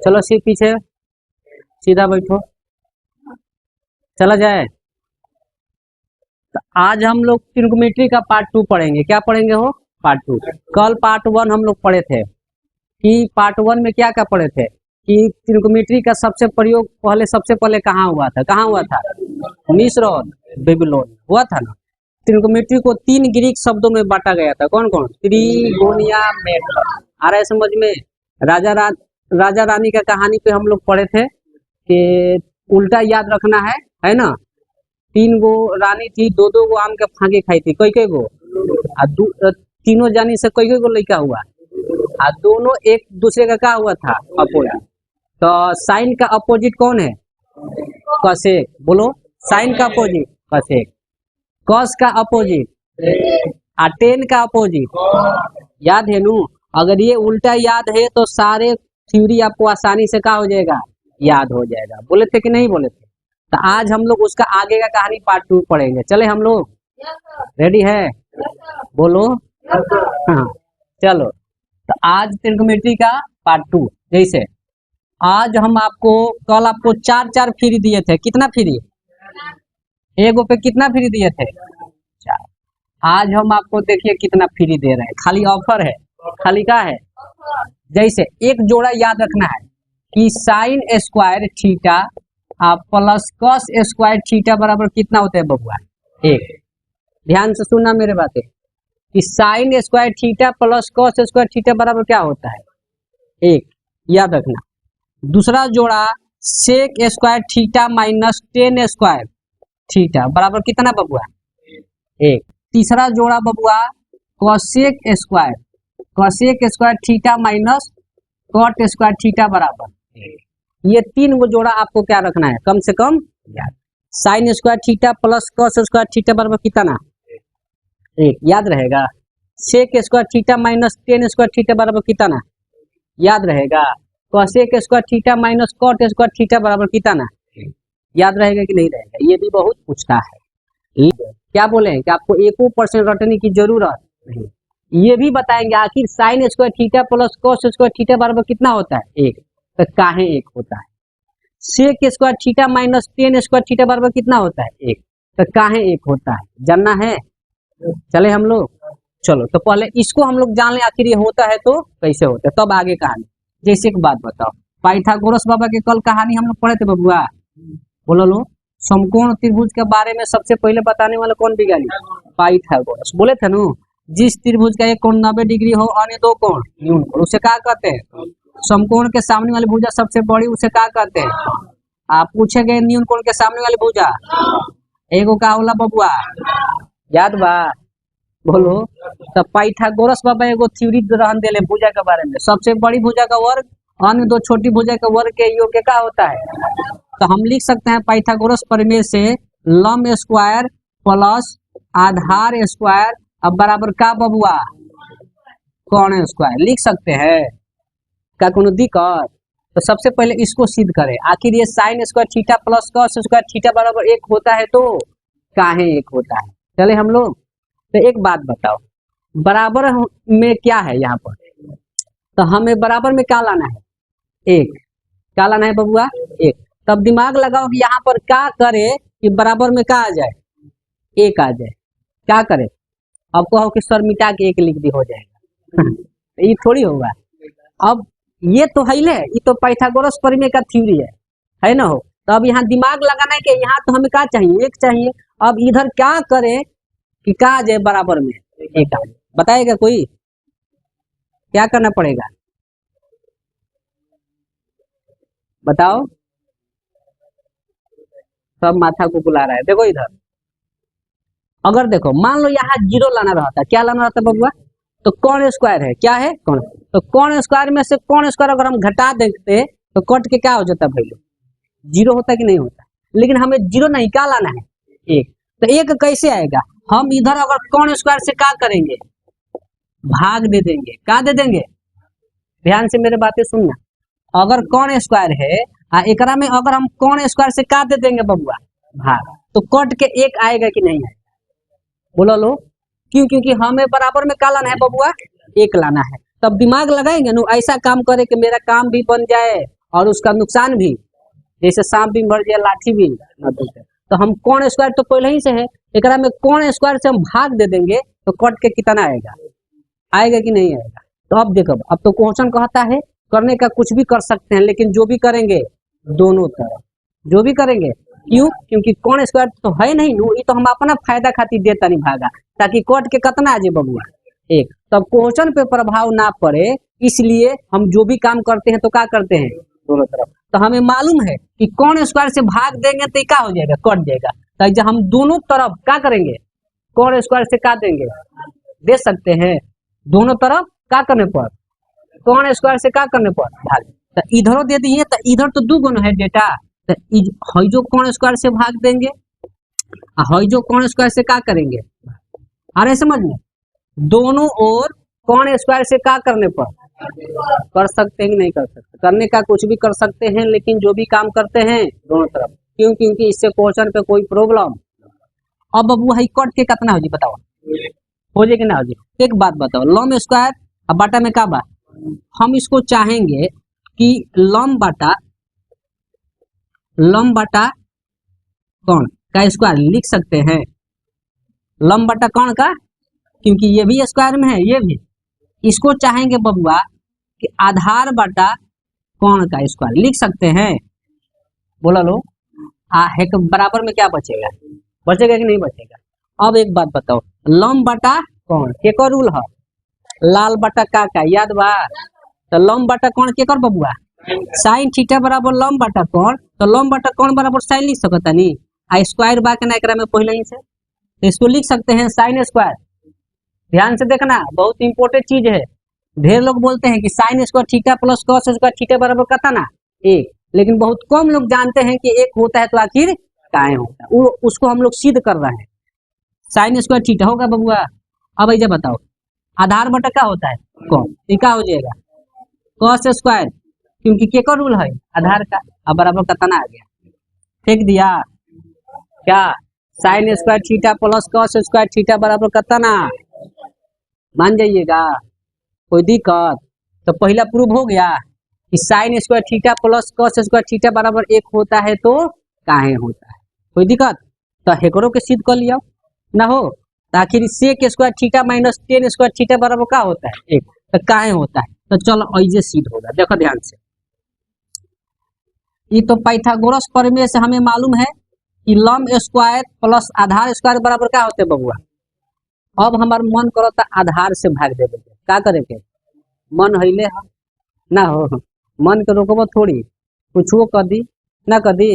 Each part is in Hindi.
चलो सीट पीछे, सीधा बैठो, चला जाए। तो आज हम लोग ट्रिग्नोमेट्री का पार्ट 2 पढ़ेंगे। क्या पढ़ेंगे हो? पार्ट 2। कल पार्ट 1 हम लोग पढ़े थे कि पार्ट 1 में क्या क्या पढ़े थे कि ट्रिग्नोमेट्री का सबसे प्रयोग सबसे पहले कहाँ हुआ था? कहाँ हुआ था? मिस्र और बेबीलोन हुआ था ना। ट्रिग्नोमेट्री को 3 ग्रीक शब्दों में बांटा गया था। कौन कौन? त्रिगोनिया मेट्र। आ रहा है समझ में? राजा रानी का कहानी पे हम लोग पढ़े थे कि उल्टा याद रखना है ना। 3 गो रानी थी, 2-2 गो आम के फांके खाई थी। कई गो? तीनों जानी से कई गो लड़का हुआ, और दोनों एक दूसरे का क्या हुआ था? अपोजिट। तो साइन का अपोजिट कौन है? कसेक। बोलो, साइन का अपोजिट कसेक, कॉस का अपोजिट, और टेन का अपोजिट। याद है नू? अगर ये उल्टा याद है तो सारे थ्योरी आपको आसानी से क्या हो जाएगा? याद हो जाएगा। बोले थे कि नहीं बोले थे? तो आज हम लोग उसका आगे का कहानी पार्ट 2 पढ़ेंगे। चले हम लोग? रेडी है? बोलो हाँ। चलो, तो आज ट्रिग्नोमेट्री का पार्ट 2। जैसे आज हम आपको कल आपको 4 फ्री दिए थे। कितना फ्री? एगो पे कितना फ्री दिए थे? 4। आज हम आपको देखिए कितना फ्री दे रहे हैं। खाली ऑफर है, खाली क्या है? जैसे एक जोड़ा याद रखना है कि sine square theta plus cos square theta बराबर कितना होता है बबुआ? 1। ध्यान से सुनना मेरे बातें कि sine square theta plus cos square theta बराबर क्या होता है? 1। याद रखना। दूसरा जोड़ा sec square theta minus tan square theta बराबर कितना बबुआ? 1। तीसरा जोड़ा बबुआ cosec square theta minus cot square theta बराबर 1। ये 3 गो जोड़ा आपको क्या रखना है? कम से कम याद। Sine square theta plus cos square theta बराबर कितना? 1। याद रहेगा। Sec square theta minus tan square theta बराबर कितना? याद रहेगा। Cosec square theta minus cot square theta बराबर कितना? याद रहेगा कि नहीं रहेगा? ये भी बहुत पूछता है। क्या बोले हैं कि आपको 1% रटने की जरूरत नहीं। ये भी बताएंगे आखिर sign square theta plus cos square theta बराबर कितना होता है? 1। तो काहे 1 होता है? Sec square theta minus tan square theta बराबर कितना होता है? 1। तो काहे 1 होता है? जानना है? चले हम लोग। चलो, तो पहले इसको हम लोग जान ले आखिर ये होता है तो कैसे होता है, तब आगे कहानी। जैसे एक बात बताओ, पाइथागोरस बाबा के कल कहानी हम लोग पढ़े थे बबुआ। बोलो लो, समकोण त्रिभुज के बारे में सबसे पहले बताने वाला कौन वैज्ञानिक? पाइथागोरस। बोले थे ना, जिस त्रिभुज का एक कोण 90 डिग्री हो, अन्य 2 कोण न्यून कोण, उसे क्या कहते हैं? समकोण के सामने वाली भुजा सबसे बड़ी, उसे क्या कहते हैं? आप पूछे गए न्यून कोण के सामने वाली भुजा एगो का होला बबुआ? याद बा? बोलो। तो पाइथागोरस बाबा एगो थ्योरी रहन देले भुजा के बारे में। सबसे बड़ी भुजा का वर्ग अन्य 2 छोटी भुजा का वर्ग के योग क्या होता है? तो हम लिख सकते हैं पाइथागोरस प्रमेय से लंब स्क्वायर प्लस आधार स्क्वायर अब बराबर का बबुआ? कोण स्क्वायर। लिख सकते हैं। क्या कोनो दिक्कत? तो सबसे पहले इसको सिद्ध करें। आखिर ये sign square theta plus cos square theta बराबर 1 होता है तो काहे 1 होता है? चले हम लोग। तो एक बात बताओ, बराबर में क्या है यहाँ पर? तो हमें बराबर में क्या लाना है? 1। क्या लाना है बबुआ? 1। तब दिमाग लगाओ कि यहाँ पर क्या करे कि बराबर में क्या आ जाए? 1 आ जाए। क्या करे? अब कहो कि सर मिटा के 1 लिख दी हो जाएगा। ये थोड़ी होगा। अब ये तो है, ये तो पाइथागोरस प्रमेय का थ्योरी है ना हो। तो अब यहाँ दिमाग लगाना है कि यहाँ तो हमें क्या चाहिए? 1 चाहिए। अब इधर क्या करे कि क्या आ जाए बराबर में? 1 आ जाए। बताएगा कोई? क्या करना पड़ेगा? बताओ। सब माथा को बुला रहा है। देखो इधर, अगर देखो मान लो यहाँ 0 लाना रहता, क्या लाना रहता बबुआ? तो कोण स्क्वायर है। क्या है? कोण। तो कोण स्क्वायर में से कोण स्क्वायर अगर हम घटा देते तो कट के क्या हो जाता भाई लोग? 0 होता कि नहीं होता? लेकिन हमें 0 नहीं, क्या लाना है? 1। तो 1 कैसे आएगा? हम इधर अगर कोण स्क्वायर से क्या करेंगे? भाग दे देंगे। क्या दे देंगे? ध्यान से मेरे बातें सुनना। अगर कोण स्क्वायर है एकरा में अगर हम कोण स्क्वायर से क्या दे देंगे बबुआ? भाग। तो कट के 1 आएगा कि नहीं आएगा? बोलो लो। क्यों? क्योंकि हमें बराबर में क्या लाना है बबुआ? 1 लाना है। तब दिमाग लगाएंगे ना, ऐसा काम करे कि मेरा काम भी बन जाए और उसका नुकसान भी, जैसे सांप भी मर जाए लाठी भी न टूटे। तो हम कौन स्क्वायर तो पहले ही से है, एकरा में कौन स्क्वायर से हम भाग दे देंगे तो कट के कितना आएगा, आएगा कि नहीं आएगा। तो अब देखो, अब तो क्वेश्चन कहता है करने का कुछ भी कर सकते हैं, लेकिन जो भी करेंगे दोनों तरफ, जो भी करेंगे। क्यों? क्योंकि कौन स्क्वायर तो है नहीं नु, ये तो हम अपना फायदा खातिर देता नहीं भागा, ताकि कट के कितना आ जाए बबुआ एक, तब क्वेश्चन पे प्रभाव ना पड़े, इसलिए हम जो भी काम करते हैं तो क्या करते हैं दोनों तरफ। तो हमें मालूम है कि कौन स्क्वायर से भाग देंगे तो क्या हो जाएगा, कट जाएगा। तो जब हम दोनों तरफ क्या करेंगे, कौन स्क्वायर से क्या देंगे, दे सकते हैं दोनों तरफ क्या करने पर, कौन स्क्वायर से क्या करने पर भाग। तो इधरों दे दिए, तो इधर तो दो गुना है डेटा, तो हई जो कौन स्क्वायर से भाग देंगे, हई जो कौन स्क्वायर से क्या करेंगे, आ रहे समझ में। दोनों ओर कौन स्क्वायर से क्या करने पर कर सकते हैं कि नहीं कर सकते, करने का कुछ भी कर सकते हैं, लेकिन जो भी काम करते हैं दोनों तरफ। क्यों? क्योंकि इससे क्वेश्चन पे कोई प्रॉब्लम। अब बबू हाई कट के कितना हो जी बताओ, हो जाए कि ना हो जाए। एक बात बताओ, लम स्क्वायर अब बाटा में क्या बा, हम इसको चाहेंगे कि लम बाटा कौन का स्क्वायर लिख सकते हैं, लम बाटा कौन का, क्योंकि ये भी स्क्वायर में है ये भी। इसको चाहेंगे बबुआ कि आधार बाटा कौन का स्क्वायर लिख सकते हैं, बोला लो। है तो बराबर में क्या बचेगा, बचेगा कि नहीं बचेगा। अब एक बात बताओ, लम बाटा कौन केकर रूल है, लाल बाटा का याद बा। तो लम बाटा कौन केकर बबुआ, साइन थीटा बराबर लम बाटा कौन, तो लम बाटा कौन बराबर साइन लिख सकता नहीं, आ स्क्वायर बा के ना एकरा में पहले ही से, तो इसको लिख सकते हैं साइन स्क्वायर। ध्यान से देखना, बहुत इंपॉर्टेंट चीज है। ढेर लोग बोलते हैं कि sine square theta plus cos square theta बराबर कितना एक, लेकिन बहुत कम लोग जानते हैं कि एक होता है तो आखिर काहे होता है, वो उसको हम लोग सिद्ध कर रहे हैं। साइन स्क्वायर थीटा होगा बबुआ। अब ऐसे बताओ, आधार बटा क्या होता है कौन, क्या हो जाएगा कॉस स्क्वायर, क्योंकि के का रूल है आधार का। अब बराबर कितना आ गया, फेंक दिया क्या, sign square theta plus cos square theta बराबर कितना, मान जाइएगा, कोई दिक्कत। तो पहला प्रूव हो गया कि sine square theta plus cos square theta बराबर एक होता है तो काहे होता है, कोई दिक्कत। तो हेकरो के सिद्ध कर लिया ना हो, तो आखिर sec square theta minus tan square theta बराबर क्या होता है एक, तो काहे होता है। तो चलो ऐसे सिद्ध होगा, देखो ध्यान से। ये तो पाइथागोरस प्रमेय से हमें मालूम है कि लंब स्क्वायर प्लस आधार स्क्वायर बराबर क्या होते बबुआ। अब हमार मन करता आधार से भाग देवे के, का करे के, मन हिले है ना हो, मन के रोकबो थोड़ी, कुछ वो कर दी ना कर दी,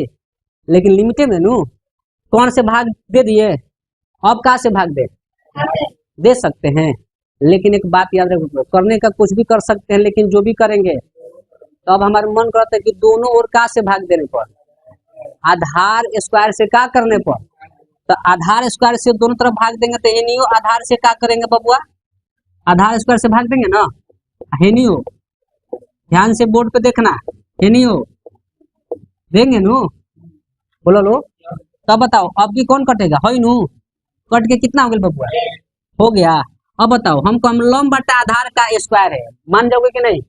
लेकिन लिमिटे में नू। कौन से भाग दे दिए, अब कहाँ से भाग दे सकते हैं, लेकिन एक बात याद रखो, करने का कुछ भी कर सकते हैं, लेकिन जो भी करेंगे। तो अब हमारा मन करता है कि दोनों ओर कहाँ से भाग देने पर, आधार स्क्वायर से क्या करने पर। तो आधार स्क्वायर से दोनों तरफ भाग देंगे तो ये नहीं हो, आधार से क्या करेंगे बबुआ, आधार स्क्वायर से भाग देंगे ना, है नहीं हो, ध्यान से बोर्ड पे देखना, है नहीं हो, देंगे नो, बोलो लो। तब बताओ अब की कौन कटेगा, है नू, कट के कितना हो गया बबुआ, हो गया। अब बताओ हमको, हम लंब बटा आधार का स्क्वायर है, मान जाओगे कि नहीं,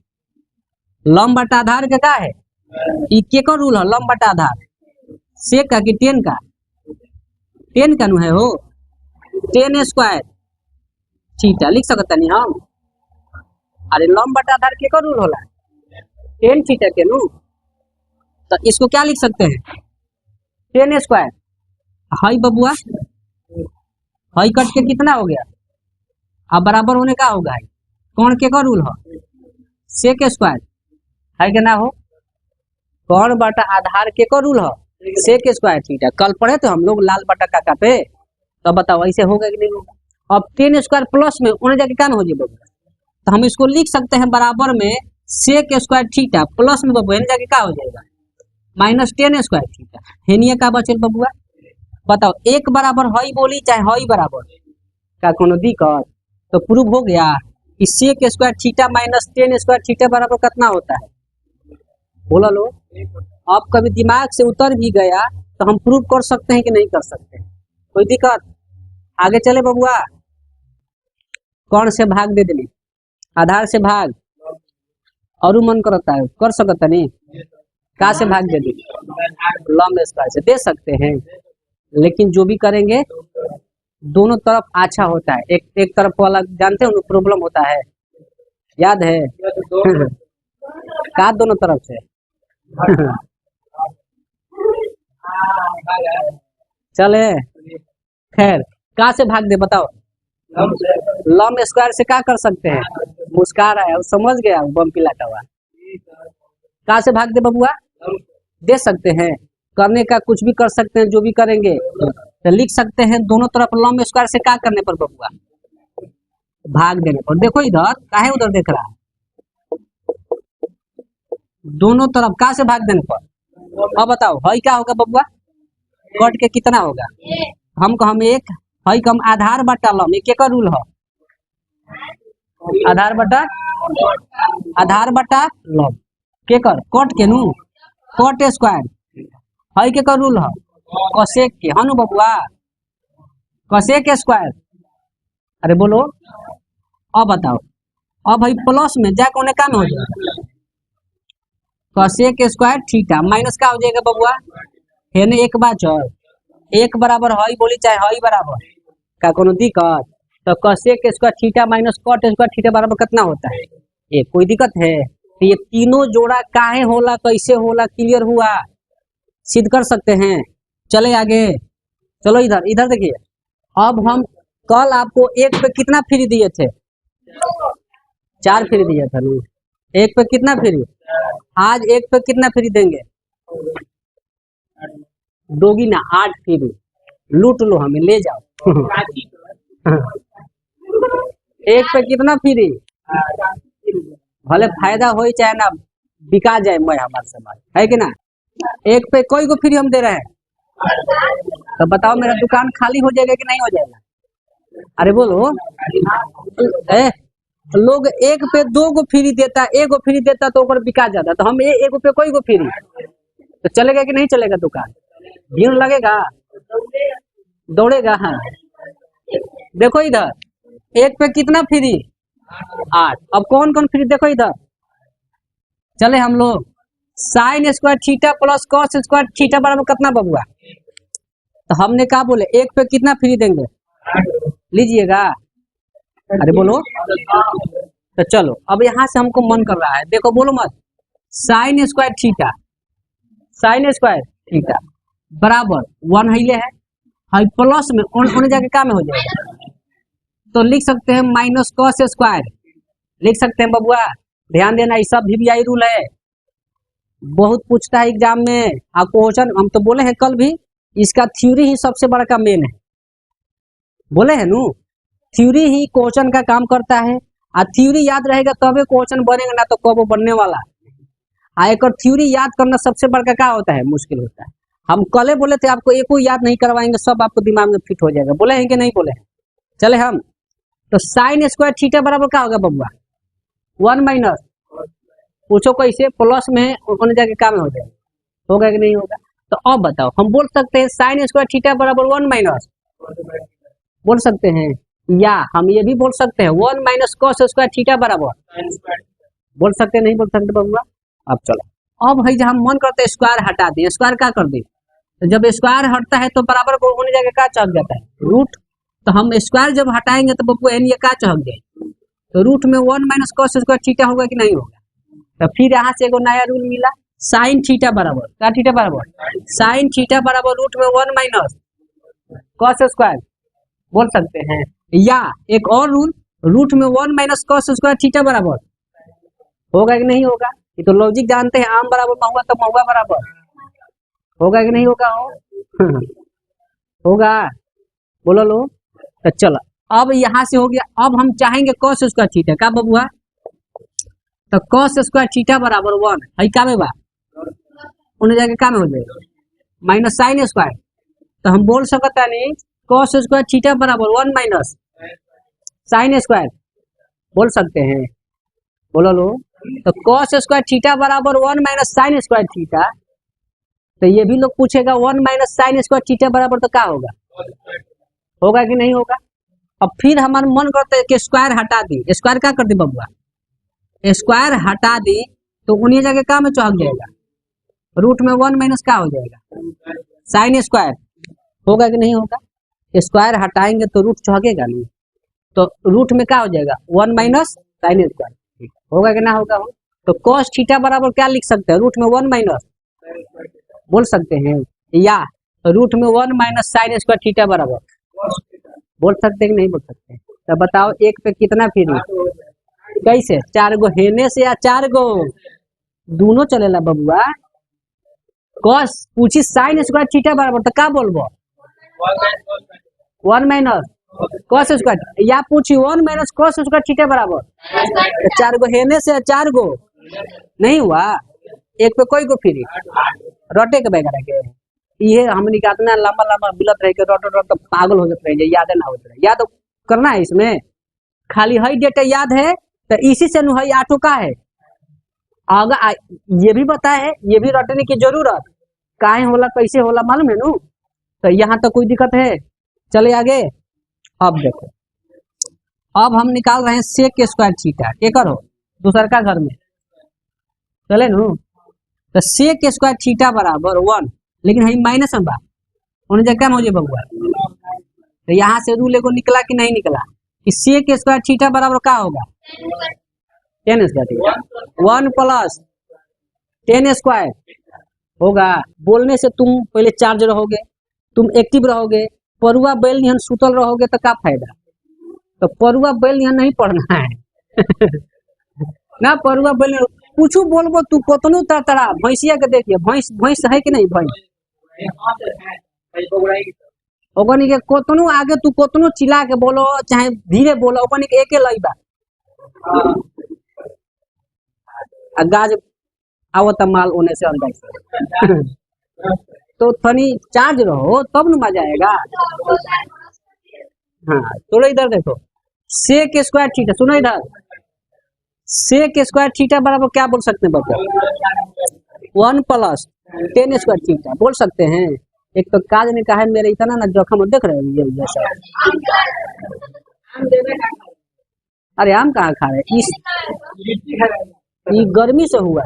लंब बटा आधार का क्या है, ये का रूल है, लंब बटा आधार सेक का कि टेन का, टेन का नु है हो, टेन स्क्वायर थीटा लिख सकता नहीं हम। अरे लंब बटा आधार के का रूल होला, टेन थीटा के नु, तो इसको क्या लिख सकते हैं, टेन स्क्वायर। हाई बबुआ, हाई कट के कितना हो गया, अब बराबर होने का होगा, कौन के का रूल हो, सेक स्क्वायर है कि ना हो, कौन बटा आधार के का रूल हो, सेक स्क्वायर थीटा। कल पढ़े तो हम लोग लाल बटा काका पे, तो बताओ ऐसे होगा कि नहीं होगा। अब टेन स्क्वायर प्लस में उन्हें जाके क्या हो जाए, तो हम इसको लिख सकते हैं बराबर में सेक स्क्वायर थीटा प्लस में बबुआ जाके क्या हो जाएगा, माइनस टेन स्क्वायर थीटा। हेनिया का बचल बबुआ, बताओ एक बराबर हई बोली चाहे हई बराबर का कोनो दिक्कत। तो प्रूव हो गया कि sec square theta minus tan square theta बराबर कितना होता है, बोला लो। अब कभी दिमाग से उतर भी गया तो हम प्रूव कर सकते हैं कि नहीं कर सकते, कोई दिक्कत। आगे चले बबुआ, कौन से भाग दे देने, आधार से भाग, और मन करता है कर सकता नहीं, कहाँ से भाग दे दी, लंब स्क्वायर से दे सकते हैं, लेकिन जो भी करेंगे दोनों तरफ अच्छा होता है। एक तरफ वाला जानते हो प्रॉब्लम होता है, याद है कहा दोनों तरफ से चले खैर कहाँ से भाग दे बताओ, लंब स्क्वायर से क्या कर सकते हैं, मुस्का रहा है, समझ गया बम पिलाता हुआ। कहाँ से भाग दे बबुआ, दे सकते हैं, करने का कुछ भी कर सकते हैं, जो भी करेंगे तो लिख सकते हैं दोनों तरफ लंब स्क्वायर से क्या करने पर बबुआ, भाग देने पर। देखो इधर काहे उधर देख रहा है, दोनों तरफ कहाँ से भाग देने पर। अब बताओ हई क्या होगा बबुआ, कट के कितना होगा, हम एक हई कम आधार बटा लंब, एक का रूल है, आधार बटा लंब के कर कट के नु कट स्क्वायर, हई के का रूल है कोसेक के, हाँ नु बबुआ कोसेक स्क्वायर। अरे बोलो अब बताओ, अब हई प्लस में जाके उन्हें काम हो जाएगा, कोसेक स्क्वायर थीटा माइनस का हो जाएगा बबुआ, है ना एक बात है, एक बराबर हई बोली चाहे हई बराबर का कोनो दिक्कत, तो cosec square theta minus cot square theta बराबर कितना होता है, ये कोई दिक्कत है। तो ये तीनों जोड़ा काहे होला कैसे होला क्लियर हुआ, सिद्ध कर सकते हैं। चले आगे, चलो इधर इधर देखिए, अब हम कल आपको एक पे कितना फ्री दिए थे, 4 फ्री दिया था नहीं, एक पे कितना फ्री, आज एक पे कितना फ्री देंगे, दोगी ना 8 फ्री, लूट लो हमें ले जाओ एक पे कितना फ्री, भले फायदा हो चाहे ना बिका जाए, मैं हमारे समाज है कि ना, एक पे कोई को फ्री हम दे रहे हैं, तो बताओ मेरा दुकान खाली हो जाएगा कि नहीं हो जाएगा। अरे बोलो लोग एक पे 2 को फ्री देता, 1 को फ्री देता तो ऊपर बिका जाता, तो हम एक पे कोई को फ्री, तो चलेगा कि नहीं चलेगा, दुकान भीड़ लगेगा, दौड़ेगा। हाँ देखो इधर एक पे कितना फ्री, 8, अब कौन कौन फ्री देखो इधर, चले हम लोग sign square theta plus cos square theta बराबर कितना बबुआ, तो हमने कहा बोले एक पे कितना फ्री देंगे, लीजिएगा। अरे बोलो, तो चलो अब यहाँ से हमको मन कर रहा है, देखो बोलो मत, साइन स्क्वायर थीटा बराबर 1 हिले है, हाई प्लस में उन्हें जाके क्या में हो जाएगा, तो लिख सकते हैं माइनस कॉस स्क्वायर, लिख सकते हैं बबुआ, ध्यान देना ये सब भी रूल है, बहुत पूछता है एग्जाम में आपको क्वेश्चन, हम तो बोले हैं कल भी, इसका थ्योरी ही सबसे बड़ा का मेन है, बोले हैं नु थ्योरी ही क्वेश्चन का काम करता है, और थ्योरी याद रहेगा तबे क्वेश्चन बनेगा, ना तो कब बनने वाला। एक थ्योरी याद करना सबसे बड़ा क्या होता है, मुश्किल होता है। हम कल बोले थे आपको एको याद नहीं करवाएंगे, सब आपको दिमाग में फिट हो जाएगा, बोले हैं कि नहीं बोले हैं। चले हम तो साइन स्क्वायर थीटा बराबर क्या होगा बबुआ, 1 माइनस, पूछो कैसे, प्लस में उन्हें जाके काम हो जाएगा, होगा कि नहीं होगा। तो अब बताओ हम बोल सकते हैं साइन स्क्वायर थीटा बराबर 1 माइनस, बोल सकते हैं, या हम ये भी बोल सकते हैं 1 माइनस कॉस स्क्वायर थीटा बराबर, बोल सकते नहीं बोल सकते बबुआ। अब चलो अब भाई जब हम मन करते हैं स्क्वायर हटा दें, स्क्वायर क्या कर दें, तो जब स्क्वायर हटता है तो बराबर को होने जाके क्या चढ़ जाता है, रूट, तो हम स्क्वायर जब हटाएंगे तो बबुआ एन ये क्या चढ़ गए, तो रूट में 1 माइनस कॉस स्क्वायर थीटा होगा कि नहीं होगा। तो फिर यहाँ से एगो नया रूल मिला, साइन थीटा बराबर क्या, थीटा बराबर साइन थीटा बराबर रूट में 1 माइनस कॉस स्क्वायर, बोल सकते हैं। या एक और रूल, रूट में 1 माइनस कॉस स्क्वायर थीटा बराबर, होगा कि नहीं होगा, ये तो लॉजिक जानते हैं, आम बराबर महुआ तो महुआ बराबर, होगा कि नहीं होगा हो होगा, बोलो लो। तो चलो अब यहाँ से हो गया, अब हम चाहेंगे कॉस स्क्वायर थीटा का बबुआ, तो कॉस स्क्वायर थीटा बराबर 1 है का बा, उन्हें जाके काम हो जाएगा माइनस साइन स्क्वायर, तो हम बोल सकता नहीं कॉस स्क्वायर थीटा बराबर 1 माइनस साइन स्क्वायर, बोल सकते हैं, बोलो लो। तो कॉस स्क्वायर थीटा बराबर 1 माइनस साइन स्क्वायर थीटा, तो ये भी लोग पूछेगा 1 माइनस साइन स्क्वायर थीटा बराबर तो क्या होगा, होगा कि नहीं होगा। अब फिर हमारा मन करता है कि स्क्वायर हटा दी, स्क्वायर क्या कर दी बबुआ, स्क्वायर हटा दी तो उन्हें जगह क्या में चढ़ जाएगा, रूट में 1 माइनस क्या हो जाएगा, साइन स्क्वायर, होगा कि नहीं होगा, स्क्वायर हटाएंगे तो रूट चौकेगा नहीं, तो रूट में क्या हो जाएगा 1 माइनस साइन स्क्वायर, होगा कि ना होगा हो। तो कॉस थीटा बराबर क्या लिख सकते हैं, रूट में 1 माइनस बोल सकते हैं, या रूट में 1 माइनस साइन स्क्वायर थीटा बराबर बोल सकते हैं कि नहीं बोल सकते। तो बताओ एक पे कितना फिर कैसे, 4 गो हेने से या 4 गो दोनों चलेला बबुआ। कॉस पूछी साइन स्क्वायर थीटा बराबर तो क्या बोलबो 1 माइनस कॉस स्क्वायर, या पूछी 1 माइनस कॉस स्क्वायर थीटा बराबर, तो 4 गो हेने से 4 गो नहीं हुआ, एक पे कोई को फिर रोटे के वगैरह के ये हमने का इतना लंबा लंबा बिलत रह के रोट रोट तो पागल हो जाते रहे, याद ना होते रहे, याद तो करना है इसमें, खाली हई डेटा याद है तो इसी से हई आटो का है, अगर ये भी पता है, ये भी रटने की जरूरत काहे होला कैसे होला मालूम है नू, तो यहाँ तो कोई दिक्कत है। चले आगे, अब देखो अब हम निकाल रहे हैं सेक स्क्वायर थीटा, क्या करो दूसर का घर में चले नू, तो सेक स्क्वायर थीटा बराबर 1, लेकिन हई माइनस में बा उन्हें जगह में हो जाए बबुआ, तो यहाँ से रूल एगो निकला कि नहीं निकला कि सेक स्क्वायर थीटा बराबर क्या होगा 10 स्क्वायर थीटा, 1 प्लस 10 स्क्वायर होगा। बोलने से तुम पहले चार्ज रहोगे, तुम एक्टिव रहोगे, परुआ बैल निहन सुतल रहोगे तो क्या फायदा, तो परुआ बैल निहन नहीं पढ़ना है ना, परुआ बैल कुछ बोलबो तू कोतनो तड़ा भैंसिया के देखिए, भैंस भैंस है कि नहीं, भैंस ओकनी के कोतनो आगे तू कोतनो चिल्ला के बोलो चाहे धीरे बोलो, ओकनी के एके लईबा गाज आवत माल होने से अंदर तो थनी चार्ज रहो तब न मजा आएगा। हाँ थोड़ा इधर देखो, सेक स्क्वायर थीटा, सुनो इधर, सेक स्क्वायर थीटा बराबर क्या बोल सकते हैं बच्चा 1 प्लस 10 स्क्वायर थीटा बोल सकते हैं। एक तो काज ने कहा है मेरे इतना ना जोखम देख रहे हैं ये जैसा, अरे आम कहाँ खा रहे इस ये गर्मी से हुआ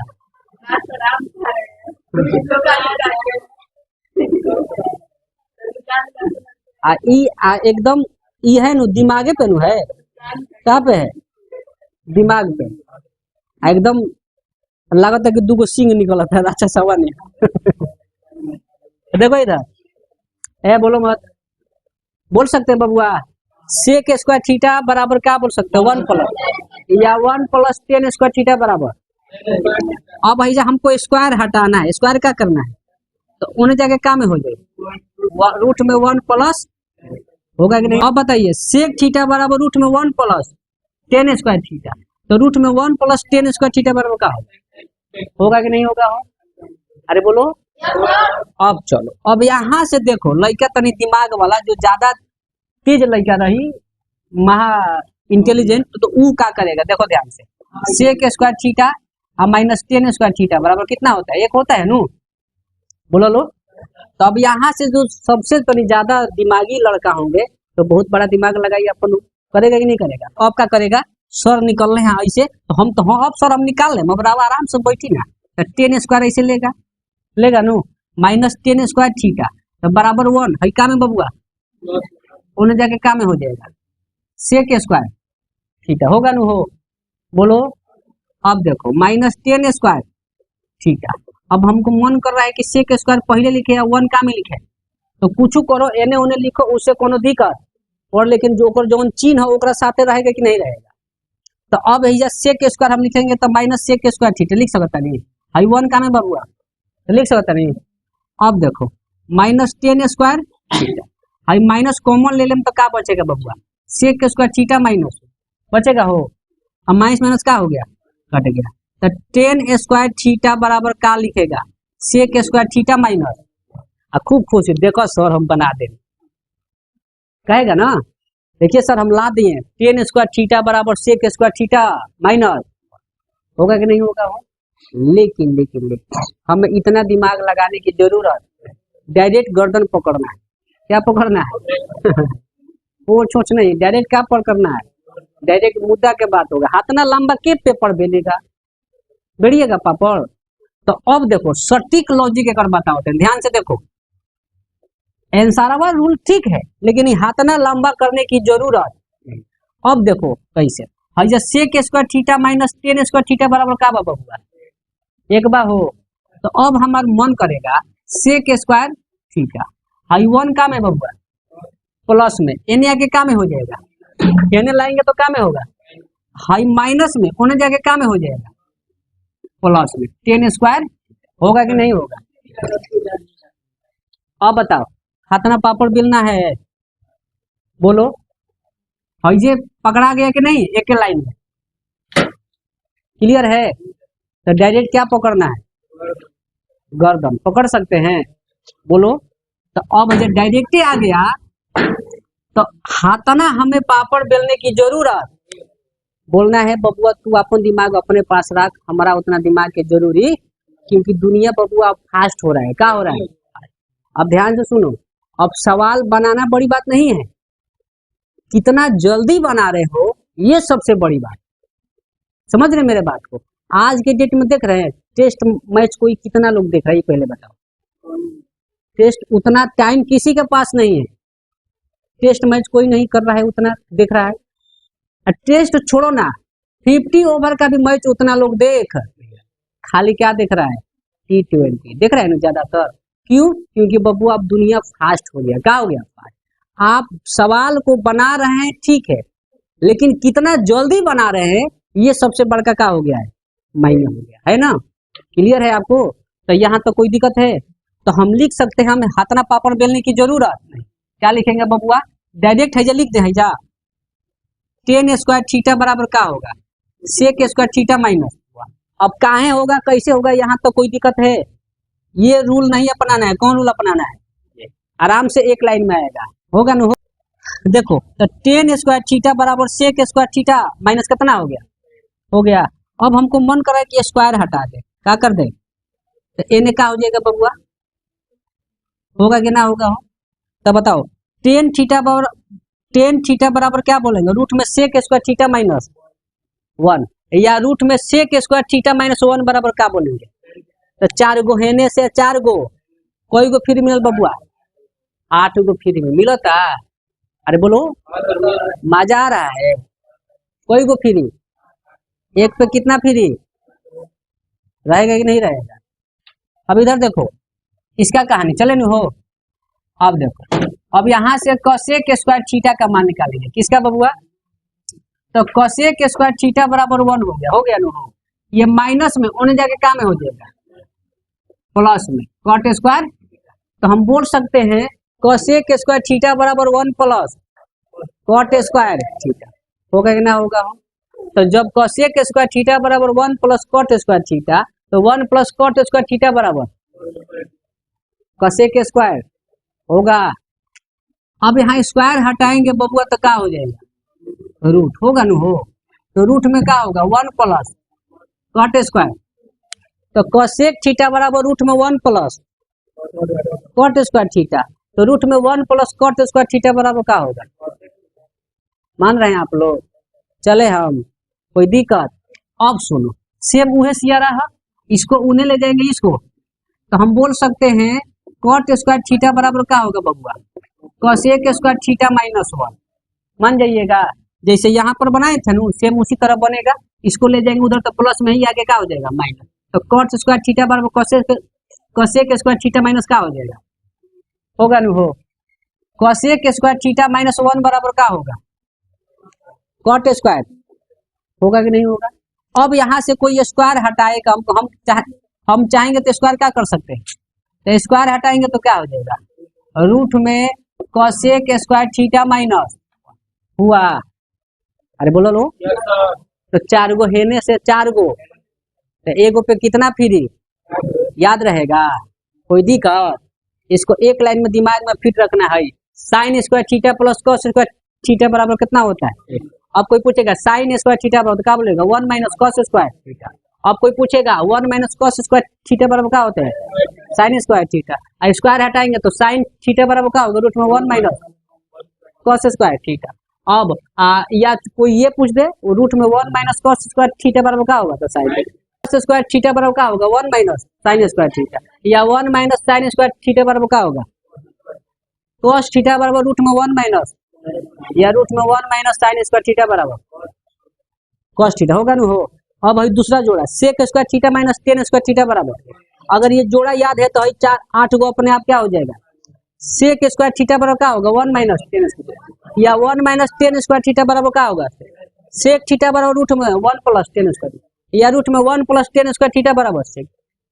एकदम ये है नु दिमागे पे नु है, कहाँ पे है दिमाग पे, एकदम लागत है कि 2 गो सिंग निकला था, अच्छा सवा नहीं देखो इधर ए बोलो मत, बोल सकते हैं बबुआ सेक स्क्वायर थीटा बराबर क्या बोल सकते हैं 1 प्लस या 1 प्लस 10 स्क्वायर थीटा बराबर। अब भैया हमको स्क्वायर हटाना है, स्क्वायर क्या करना है, तो उन्हें जगह क्या में हो जाए रूट में 1 प्लस होगा कि नहीं। अब बताइए सेक थीटा बराबर रूट में 1 प्लस 10 स्क्वायर थीटा, तो रूट में 1 प्लस 10 स्क्वायर थीटा बराबर क्या होगा कि नहीं होगा हो, अरे बोलो। अब चलो अब यहाँ से देखो लड़का तनी दिमाग वाला जो ज्यादा तेज लड़का रही महा इंटेलिजेंट तो वो क्या करेगा, देखो ध्यान से, सेक स्क्वायर थीटा और माइनस 10 स्क्वायर थीटा बराबर कितना होता है, 1 होता है नू, बोलो लो। तो अब यहाँ से जो सबसे तनी ज्यादा दिमागी लड़का होंगे तो बहुत बड़ा दिमाग लगाइए अपन, करेगा कि नहीं करेगा, अब क्या करेगा सर निकल रहे हैं ऐसे, तो हम तो हाँ अब सर हम निकाल लें, अब आराम से बैठी ना, तो 10 स्क्वायर ऐसे लेगा नो माइनस 10 स्क्वायर थीटा तो बराबर 1 है का में बबुआ, उन्हें जाके का में हो जाएगा सेक स्क्वायर थीटा होगा नु हो, बोलो। अब देखो माइनस 10 स्क्वायर थीटा, अब हमको मन कर रहा है कि सेक स्क्वायर पहले लिखे या 1 का में लिखे, तो कुछ करो एने ओने लिखो उससे कोनो दिक्कत और, लेकिन जो जौन चिन्ह है ओकरा साथे रहेगा कि नहीं रहेगा। तो अब यही सेक स्क्वायर हम लिखेंगे तो माइनस सेक स्क्वायर थीटा लिख सकता नहीं, हाई 1 का में बबुआ तो लिख सकता नहीं। अब देखो minus 10 square theta, high minus common ले लें तो क्या बचेगा बबुआ, सेक स्क्वायर थीटा माइनस बचेगा हो, अब माइनस माइनस क्या हो गया कट गया, तो 10 स्क्वायर थीटा बराबर क्या लिखेगा सेक स्क्वायर थीटा माइनस, खूब खुश देखो सर हम बना दे कहेगा ना, देखिए सर हम ला दिए 10 स्क्वायर थीटा बराबर सेक स्क्वायर थीटा माइनस, होगा कि नहीं होगा हो। लेकिन लेकिन लेकिन हमें इतना दिमाग लगाने की जरूरत, डायरेक्ट गर्दन पकड़ना है, क्या पकड़ना है वो सोच नहीं, डायरेक्ट क्या पकड़ना है, डायरेक्ट मुद्दा के बात होगा, हाथ ना लंबा के पेपर बेलेगा बेड़िएगा पापड़, तो अब देखो सटीक लॉजिक एक बताओ, ध्यान से देखो, एंसारवा रूल ठीक है लेकिन हाथना लंबा करने की जरूरत नहीं। अब देखो कैसे है, sec square theta minus tan square theta बराबर का बाबा हुआ एक बार हो। तो अब हमारा मन करेगा सेक स्क्वायर थीटा हाई वन का में बबुआ प्लस में एन आके का में हो जाएगा, एन लाएंगे तो का में होगा, हाई माइनस में उन्हें जाके का में हो जाएगा प्लस में टेन स्क्वायर होगा कि नहीं होगा। अब बताओ हाथना पापड़ बेलना है, बोलो ये पकड़ा गया कि नहीं एक लाइन में, क्लियर है। तो डायरेक्ट क्या पकड़ना है, गर्दन पकड़ सकते हैं, बोलो। तो अब जब डायरेक्ट आ गया तो हाथना हमें पापड़ बेलने की जरूरत, बोलना है बबुआ तू अपन दिमाग अपने पास रख, हमारा उतना दिमाग के जरूरी, क्योंकि दुनिया बबुआ फास्ट हो रहा है, क्या हो रहा है। अब ध्यान से सुनो, अब सवाल बनाना बड़ी बात नहीं है, कितना जल्दी बना रहे हो ये सबसे बड़ी बात, समझ रहे मेरे बात को। आज के डेट में देख रहे हैं टेस्ट मैच कोई कितना लोग देख रहा है पहले बताओ, टेस्ट उतना टाइम किसी के पास नहीं है, टेस्ट मैच कोई नहीं कर रहा है उतना देख रहा है। टेस्ट छोड़ो ना, 50 ओवर का भी मैच उतना लोग देख, खाली क्या देख रहा है, T20 देख रहा है ना ज्यादातर। क्यों, क्योंकि बब्बू अब दुनिया फास्ट हो गया, क्या हो गया फास्ट। आप सवाल को बना रहे हैं ठीक है, लेकिन कितना जल्दी बना रहे हैं ये सबसे बड़का क्या हो गया है, मायने हो गया है ना। क्लियर है आपको। तो यहाँ तो कोई दिक्कत है, तो हम लिख सकते हैं, हमें हाथना पापड़ बेलने की जरूरत नहीं। क्या लिखेंगे बबुआ, डायरेक्ट है जा लिख दे है जा, टेन स्क्वायर थीटा बराबर क्या होगा, सेक स्क्वायर थीटा माइनस। अब काहे होगा कैसे होगा यहाँ तो कोई दिक्कत है, ये रूल नहीं अपनाना है। कौन रूल अपनाना है, आराम से एक लाइन में आएगा, होगा ना हो। देखो तो टेन स्क्वायर थीटा बराबर सेक स्क्वायर थीटा माइनस कितना हो गया, हो गया। अब हमको मन कर रहा है कि स्क्वायर हटा दे, क्या कर दे, तो एन क्या हो जाएगा बबुआ, होगा कि ना होगा हो। तो बताओ टेन थीटा बराबर क्या बोलेंगे, रूट में सेक स्क्वायर थीटा माइनस 1, या रूट में सेक स्क्वायर थीटा माइनस 1 बराबर क्या बोलेंगे। तो 4 गो हेने से 4 गो, कोई गो फ्री मिलल बबुआ, 8 गो फ्री में मिलता। अरे बोलो मजा आ रहा है, कोई गो फ्री, एक पे कितना फ्री रहेगा कि नहीं रहेगा। अब इधर देखो इसका कहानी चले न हो। अब देखो अब यहाँ से कोसेक स्क्वायर थीटा का मान निकालेंगे, किसका बबुआ, तो कोसेक स्क्वायर थीटा बराबर 1 हो गया न हो। ये माइनस में उन्हें जाके क्या में हो जाएगा, प्लस में कॉट स्क्वायर। तो हम बोल सकते हैं कोसेक स्क्वायर थीटा बराबर 1 प्लस कॉट स्क्वायर थीटा, होगा कि ना होगा हो। तो जब कोसेक स्क्वायर थीटा बराबर 1 प्लस कॉट स्क्वायर थीटा, तो 1 प्लस कॉट स्क्वायर थीटा बराबर कोसेक स्क्वायर होगा। अब यहाँ स्क्वायर हटाएंगे बबुआ तो क्या हो जाएगा, रूट होगा न हो। तो रूट में क्या होगा 1 प्लस कॉट स्क्वायर, तो कोसेक थीटा बराबर रूट में 1 प्लस कॉट स्क्वायर थीटा, तो रूट में 1 प्लस कॉट स्क्वायर थीटा बराबर क्या होगा, मान रहे हैं आप लोग। चले हम, कोई दिक्कत। अब सुनो सेम उहे सिया रहा, इसको उन्हें ले जाएंगे इसको, तो हम बोल सकते हैं कॉट स्क्वायर थीटा बराबर क्या होगा बबुआ, कोसेक स्क्वायर थीटा माइनस 1। मान जाइएगा जैसे यहाँ पर बनाए थे ना सेम उसी तरह बनेगा, इसको ले जाएंगे उधर तो प्लस में ही आगे क्या हो जाएगा माइनस। तो कॉट स्क्वायर थीटा बराबर कोसेक स्क्वायर थीटा माइनस क्या हो जाएगा, होगा न हो। कोसेक स्क्वायर थीटा माइनस 1 बराबर क्या होगा, कॉट स्क्वायर, होगा कि नहीं होगा। अब यहाँ से कोई स्क्वायर हटाएगा, हम चाहेंगे तो स्क्वायर क्या कर सकते हैं, तो स्क्वायर हटाएंगे तो क्या हो जाएगा, रूट में कोसेक स्क्वायर थीटा माइनस हुआ। अरे बोलो लो तो 4 गो हेने से 4 गो, तो एगो पे कितना फ्री याद रहेगा, कोई दिक्कत। इसको एक लाइन में दिमाग में फिट रखना है, sign square theta plus cos square theta बराबर कितना होता है। अब कोई पूछेगा साइन स्क्वायर थीटा बराबर क्या बोलेगा, 1 माइनस कॉस स्क्वायर थीटा। अब कोई पूछेगा 1 माइनस कॉस स्क्वायर थीटा बराबर क्या होता है, साइन स्क्वायर थीटा। स्क्वायर हटाएंगे तो साइन थीटा बराबर क्या होगा, रूट में 1 माइनस कॉस स्क्वायर थीटा। अब या कोई ये पूछ दे रूट में 1 माइनस कॉस स्क्वायर थीटा बराबर क्या होगा, तो साइन स्क्वायर थीटा बराबर क्या होगा 1 माइनस साइन स्क्वायर थीटा, या 1 माइनस साइन स्क्वायर थीटा बराबर क्या होगा cos थीटा बराबर रूट में 1 माइनस या रूट में 1 माइनस साइन स्क्वायर थीटा बराबर cos थीटा होगा ना हो। अब भाई दूसरा जोड़ा sec square theta minus tan square theta बराबर, अगर ये जोड़ा याद है तो 8 गो अपने आप क्या हो जाएगा sec स्क्वायर थीटा बराबर क्या होगा 1 माइनस tan स्क्वायर, या 1 माइनस tan स्क्वायर थीटा बराबर क्या होगा sec थीटा बराबर रूट में 1 प्लस tan स्क्वायर, या रूट में 1 प्लस tan स्क्वायर थीटा बराबर sec,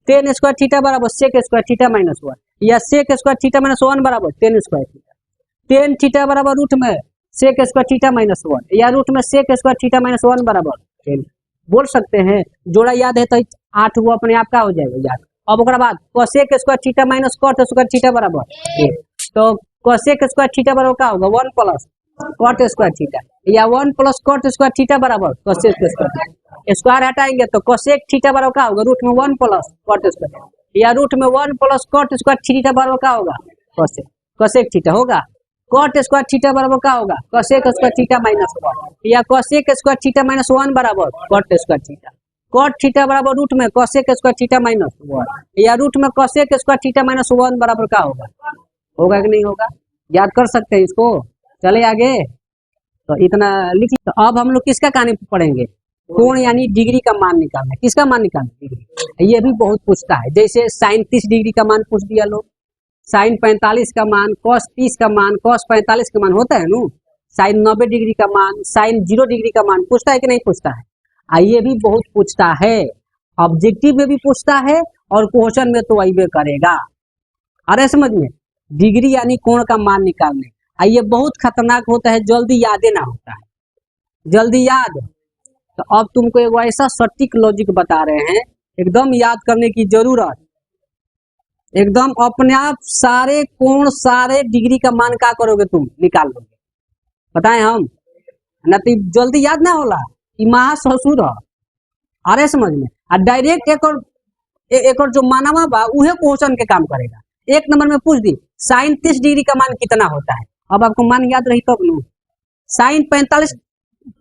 tan स्क्वायर थीटा बराबर sec स्क्वायर थीटा माइनस 1, या sec स्क्वायर थीटा माइनस 1 बराबर tan square theta, tan theta बराबर रूट में sec स्क्वायर थीटा माइनस 1, या रूट में sec स्क्वायर थीटा माइनस 1 बराबर tan। बोल सकते हैं जोड़ा याद है तो 8 गो अपने आप का हो जाएगा याद। अब ओकरा बाद cosec square theta minus cot square theta बराबर, तो cosec स्क्वायर थीटा बराबर क्या होगा 1 प्लस cot स्क्वायर थीटा, या 1 प्लस cot स्क्वायर थीटा बराबर cosec स्क्वायर, स्क्वायर हटाएंगे तो cosec थीटा बराबर क्या होगा रूट में 1 प्लस cot स्क्वायर, या रूट में 1 प्लस cot स्क्वायर थीटा बराबर क्या होगा cosec थीटा होगा, cot स्क्वायर थीटा बराबर क्या होगा cosec स्क्वायर थीटा माइनस 1, या cosec स्क्वायर थीटा माइनस 1 बराबर cot square theta, cot theta बराबर रूट में cosec स्क्वायर थीटा माइनस 1, या रूट में cosec स्क्वायर थीटा माइनस 1 बराबर क्या होगा कि नहीं होगा, याद कर सकते हैं इसको। चले आगे, तो इतना लिख। तो अब हम लोग किसका कहानी पढ़ेंगे कोण यानी डिग्री का मान निकालना। किसका मान निकालना डिग्री, ये भी बहुत पूछता है, जैसे साइन 30 डिग्री का मान पूछ दिया लोग, साइन 45 का मान, cos 30 का मान, cos 45 का मान होता है ना, साइन 90 डिग्री का मान, साइन 0 डिग्री का मान पूछता है कि नहीं पूछता है, ये भी बहुत पूछता है, ऑब्जेक्टिव में भी पूछता है और क्वेश्चन में तो वही करेगा। अरे समझ में, डिग्री यानी कोण का मान निकालने, ये बहुत खतरनाक होता है, जल्दी यादें ना होता है, जल्दी याद। तो अब तुमको एक ऐसा सटीक लॉजिक बता रहे हैं, एकदम याद करने की जरूरत, एकदम अपने आप सारे कोण सारे डिग्री का मान क्या करोगे तुम निकाल लोगे, बताएं हम ना, तो जल्दी याद ना होला कि महा ससुर है। अरे समझ में, डायरेक्ट एक और जो मानवा बा उहे क्वेश्चन के काम करेगा। एक नंबर में पूछ दी साइन 30 डिग्री का मान कितना होता है, अब आपको मान याद रही तब नो, साइन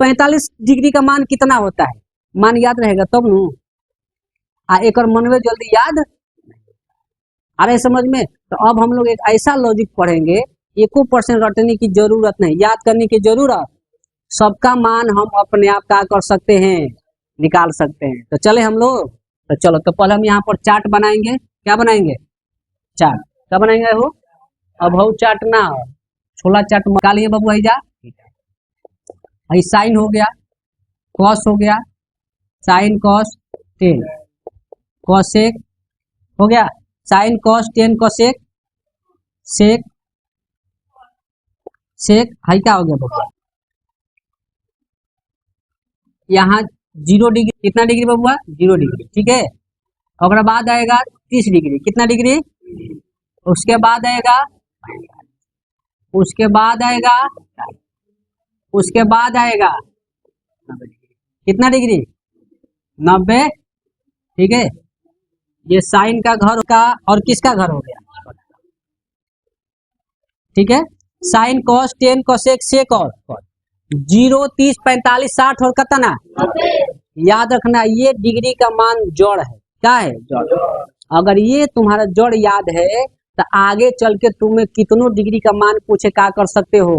45 डिग्री का मान कितना होता है, मान याद रहेगा तब नो, एक और मन में जल्दी याद। अरे समझ में, तो अब हम लोग एक ऐसा लॉजिक पढ़ेंगे 1% रटने की जरूरत नहीं, याद करने की जरूरत, सबका मान हम अपने आप क्या कर सकते हैं निकाल सकते हैं। तो चले हम लोग, तो चलो, तो पहले हम यहाँ पर चार्ट बनाएंगे। क्या बनाएंगे चार्ट, क्या बनाएंगे हो, अब हो चार्ट ना हो, छोला चार्ट निकालिए बाबू, आई जा, आई साइन हो गया, कॉस हो गया, साइन कॉस टेन, कॉसेक हो गया, साइन कॉस टेन कॉसेक, सेक सेक, हाई क्या हो गया बबुआ, यहाँ 0 डिग्री, कितना डिग्री बबुआ 0 डिग्री, ठीक है। और बाद आएगा 30 डिग्री, कितना डिग्री, उसके बाद आएगा, उसके बाद आएगा, उसके बाद आएगा कितना डिग्री 90, ठीक है। ये साइन का घर का और किसका घर हो गया, ठीक है, sine cos tan cosec sec और 0 30 45 60 और कितना, याद रखना ये डिग्री का मान जड़ है, क्या है जड़। अगर ये तुम्हारा जड़ याद है तो आगे चल के तुम्हें कितनों डिग्री का मान पूछे क्या कर सकते हो,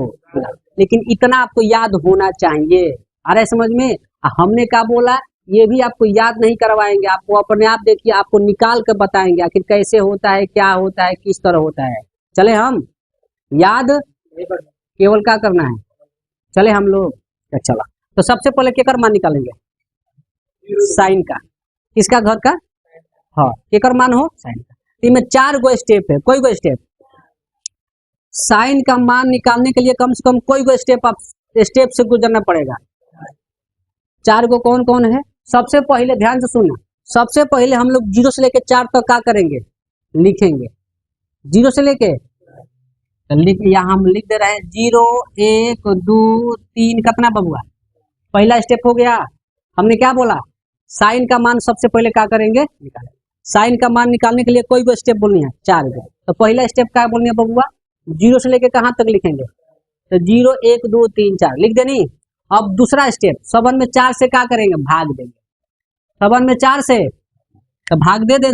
लेकिन इतना आपको याद होना चाहिए। अरे समझ में, हमने क्या बोला ये भी आपको याद नहीं करवाएंगे, आपको अपने आप देखिए, आपको निकाल कर बताएंगे आखिर कैसे होता है, क्या होता है, किस तरह होता है। चले हम याद केवल क्या करना है, चले हम लोग, चला तो सबसे पहले केकर मान निकालेंगे, साइन का, किसका घर का, हाँ केकर मान हो साइन का। इसमें 4 गो स्टेप है, कोई गो स्टेप, साइन का मान निकालने के लिए कम से कम कोई गो स्टेप से गुजरना पड़ेगा। 4 गो कौन कौन है, सबसे पहले ध्यान से सुनना, सबसे पहले हम लोग 0 से लेके 4 तक क्या करेंगे लिखेंगे, 0 से लेके यहाँ हम लिख दे रहे हैं 0 1 2 3 कितना बबुआ, पहला स्टेप हो गया। हमने क्या बोला, साइन का मान सबसे पहले क्या करेंगे निकालें, साइन का मान निकालने के लिए कोई भी स्टेप बोलनी है 4 गो। तो पहला स्टेप क्या बोलनी है बबुआ, 0 से लेके कहाँ तक लिखेंगे, तो 0 1 2 3 4 लिख देनी। अब दूसरा स्टेप सबन में 4 से क्या करेंगे भाग देंगे, 7 में 4 से तो भाग दे दे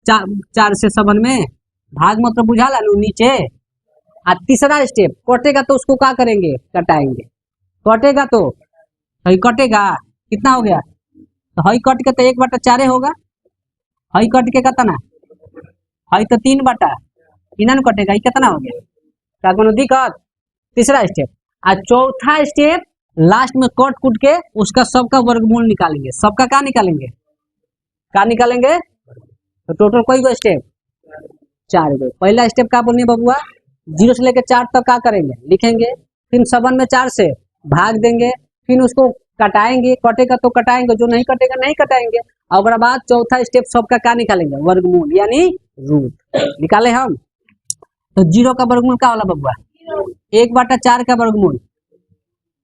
4 से 7 में भाग मतलब बुझा ला नीचे। आ तीसरा स्टेप कटेगा तो उसको क्या करेंगे, कटाएंगे। कटेगा तो हई कटेगा, कितना हो गया, तो हई कट के तो 1/4 होगा। हई कट के कितना, हई तो 3/3 कटेगा, ये कितना हो गया, क्या कोनो दिक्कत। तीसरा स्टेप। आ चौथा स्टेप लास्ट में कट कुट के उसका सबका वर्गमूल निकालेंगे। सबका क्या निकालेंगे, क्या निकालेंगे, तो टोटल कोई गो स्टेप, 4 गो। पहला स्टेप क्या बोलनी बबुआ, 0 से लेकर 4 तक क्या करेंगे, लिखेंगे। फिर 7 में 4 से भाग देंगे, फिर उसको कटाएंगे। कटेगा तो कटाएंगे, जो नहीं कटेगा नहीं कटाएंगे। और बाद चौथा स्टेप सबका क्या निकालेंगे, वर्गमूल यानी रूट निकाले हम। तो 0 का वर्गमूल क्या होला बबुआ, 1/4 का वर्गमूल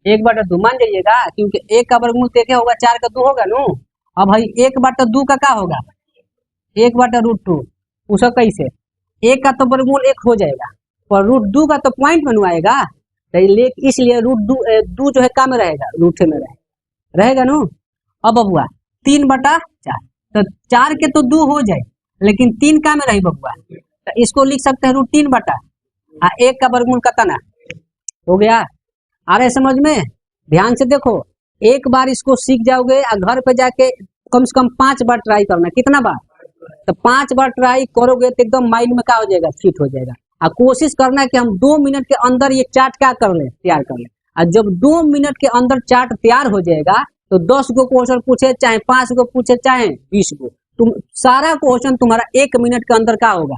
1/2 मान जाइएगा, क्योंकि 1 का वर्गमूल तो 1 होगा, 4 का 2 होगा नु। अब भाई 1/2 का क्या होगा, 1/√2। उसका कैसे, 1 का तो वर्गमूल 1 हो जाएगा, पर √2 का तो पॉइंट में आएगा, इसलिए √2 जो है क्या में रहेगा, रूठे में रहेगा नु। अब बबुआ 3/4, तो 4 के तो 2 हो जाए, लेकिन 3 का में रही बबुआ, तो इसको लिख सकते हैं √3/1 का वर्गमूल कितना हो गया। आ रहे समझ में, ध्यान से देखो। एक बार इसको सीख जाओगे और घर पे जाके कम से कम 5 बार ट्राई करना। कितना बार, तो 5 बार ट्राई करोगे तो एकदम माइंड में क्या हो जाएगा, फिट हो जाएगा। और कोशिश करना है कि हम 2 मिनट के अंदर ये चार्ट क्या कर ले, तैयार कर ले। और जब 2 मिनट के अंदर चार्ट तैयार हो जाएगा तो 10 गो क्वेश्चन पूछे, चाहे 5 गो पूछे, चाहे 20 गो, तुम सारा क्वेश्चन तुम्हारा 1 मिनट के अंदर क्या होगा,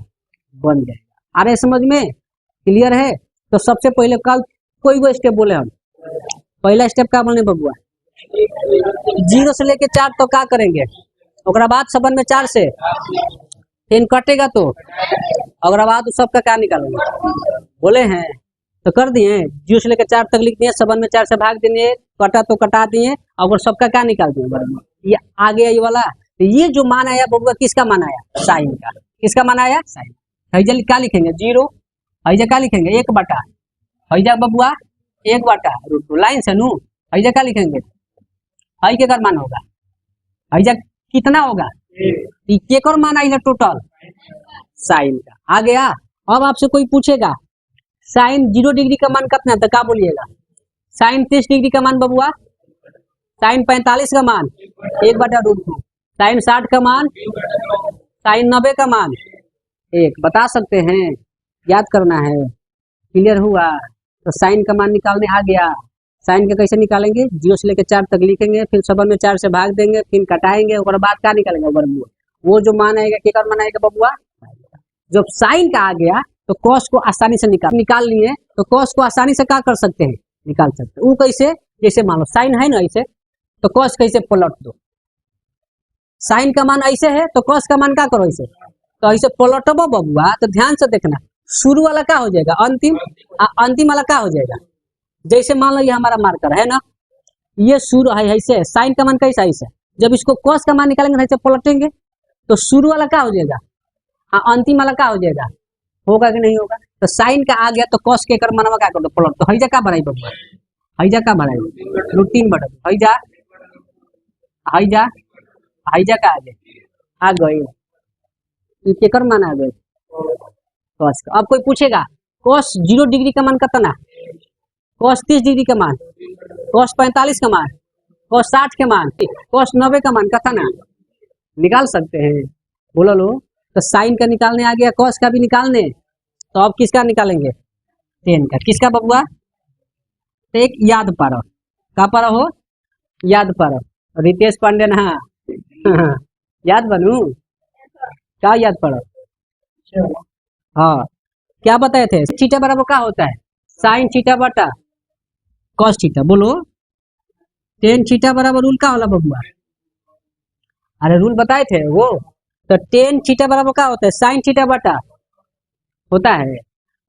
बन जाएगा। अरे समझ में क्लियर है। तो सबसे पहले कल कोई वो स्टेप बोले हम, पहला स्टेप क्या बोले बबुआ, 0 से लेके 4 तो क्या करेंगे, और बाद 7 में 4 से फिर कटेगा तो, और बाद सबका क्या निकालेंगे, बोले हैं तो कर दिए। 0 से लेकर 4 तक लिख दिए, 7 में 4 से भाग दिए, कटा तो कटा दिए, और सबका क्या निकाल दिए, ये आ गया ये वाला। तो ये जो मान आया बबुआ, किसका मान आया, साइन का। किसका मान आया, साइन। हईजा क्या लिखेंगे, 0। हईजा क्या लिखेंगे, 1/, हईजा बबुआ 1/√2 लाइन से नू। हईजा क्या लिखेंगे, हई के कर मान होगा, हईजा कितना होगा, केकर मान आई है टोटल, साइन का आ गया। अब आपसे कोई पूछेगा साइन 0 डिग्री का मान कितना, तो क्या बोलिएगा, साइन 30 डिग्री का मान बबुआ, साइन 45 का मान 1/√2, साइन 60 का मान, साइन 90 का मान 1 बता सकते हैं, याद करना है। क्लियर हुआ। तो साइन का मान निकालने आ गया। साइन का कैसे निकालेंगे, 0 से लेकर 4 तक लिखेंगे, फिर 7 में 4 से भाग देंगे, फिर कटाएंगे, और बाद क्या निकालेंगे, वर्गमूल। वो जो मान आएगा केकर मान आएगा बबुआ, जब साइन का आ गया तो कॉस को आसानी से निकाल लिए, तो कॉस को आसानी से क्या कर सकते हैं, निकाल सकते हैं। वो कैसे, जैसे मान लो साइन है ना ऐसे, तो कॉस कैसे पलट दो, साइन का मान ऐसे है तो कॉस का मान क्या करो ऐसे, तो ऐसे पलटबो बबुआ। तो ध्यान से देखना, शुरू वाला क्या हो जाएगा, अंतिम, अंतिम वाला क्या हो जाएगा। जैसे मान लो ये हमारा मार्कर है ना, ये शुरू है ऐसे, साइन का मान कैसा ऐसे, जब इसको कॉस का मान निकालेंगे ऐसे पलटेंगे, तो शुरू वाला क्या हो जाएगा, अंतिम वाला क्या हो जाएगा, होगा कि नहीं होगा। तो साइन का आ गया तो कॉस के कर मनवा क्या कर दो, पलट। तो हईजा का बढ़ाई बबुआ, हईजा का बढ़ाई √3/, हईजा हईजा हईजा का आ गए, केकर मान आ गए, कॉस का। अब कोई पूछेगा कॉस 0 डिग्री का मान कितना, कॉस 30 डिग्री का मान, कॉस 45 का मान, कॉस 60 के मान, कॉस 90 का मान कितना, निकाल सकते हैं, बोलो लो। तो साइन का निकालने आ गया, कॉस का भी निकालने, तो अब किसका निकालेंगे, टेन का। किसका बबुआ, तो एक याद पारो, का पारो हो, याद पारो, रितेश पांडे ना याद बनू, क्या याद पड़ो, हाँ क्या बताए थे, थीटा बराबर क्या होता है, साइन थीटा बटा कॉस थीटा। बोलो टेन थीटा बराबर रूल क्या होला बबुआ, अरे रूल बताए थे वो। तो टेन थीटा बराबर क्या होता है, साइन थीटा बटा होता है।